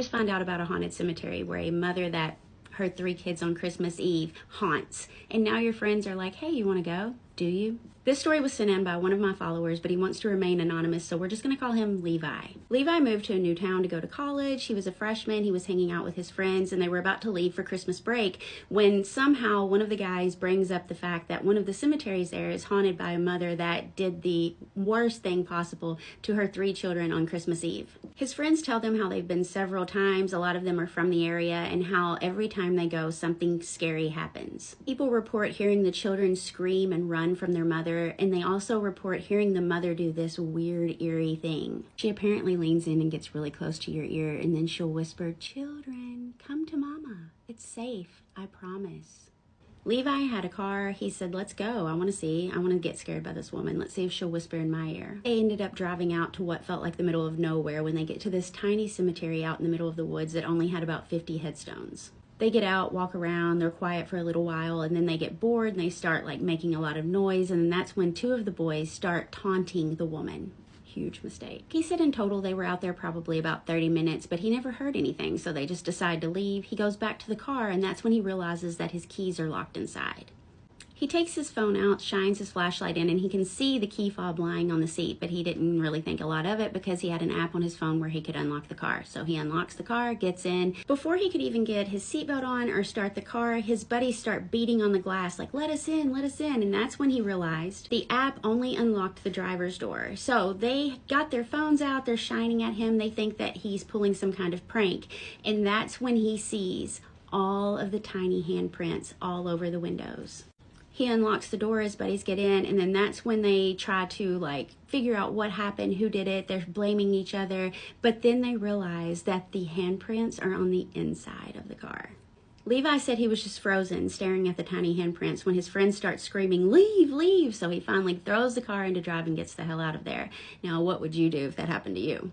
Just find out about a haunted cemetery where a mother that her 3 kids on Christmas Eve haunts. And now your friends are like, hey, you want to go? Do you? This story was sent in by one of my followers, but he wants to remain anonymous, so we're just going to call him Levi. Levi moved to a new town to go to college. He was a freshman. He was hanging out with his friends, and they were about to leave for Christmas break when somehow one of the guys brings up the fact that one of the cemeteries there is haunted by a mother that did the worst thing possible to her 3 children on Christmas Eve. His friends tell them how they've been several times. A lot of them are from the area, and how every time they go, something scary happens. People report hearing the children scream and run from their mother, and they also report hearing the mother do this weird, eerie thing. She apparently leans in and gets really close to your ear, and then she'll whisper, "Children, come to mama. It's safe, I promise." Levi had a car. He said, let's go. I want to see. I want to get scared by this woman. Let's see if she'll whisper in my ear. They ended up driving out to what felt like the middle of nowhere when they get to this tiny cemetery out in the middle of the woods that only had about 50 headstones. They get out, walk around, they're quiet for a little while, and then they get bored and they start like making a lot of noise, and that's when 2 of the boys start taunting the woman. Huge mistake. He said in total they were out there probably about 30 minutes, but he never heard anything, so they just decide to leave. He goes back to the car, and that's when he realizes that his keys are locked inside. He takes his phone out, shines his flashlight in, and he can see the key fob lying on the seat, but he didn't really think a lot of it because he had an app on his phone where he could unlock the car. So he unlocks the car, gets in. Before he could even get his seatbelt on or start the car, his buddies start beating on the glass like, let us in, and that's when he realized the app only unlocked the driver's door. So they got their phones out, they're shining at him, they think that he's pulling some kind of prank, and that's when he sees all of the tiny handprints all over the windows. He unlocks the door, his buddies get in, and then that's when they try to like figure out what happened, who did it. They're blaming each other, but then they realize that the handprints are on the inside of the car. Levi said he was just frozen, staring at the tiny handprints when his friends start screaming, leave, leave. So he finally throws the car into drive and gets the hell out of there. Now, what would you do if that happened to you?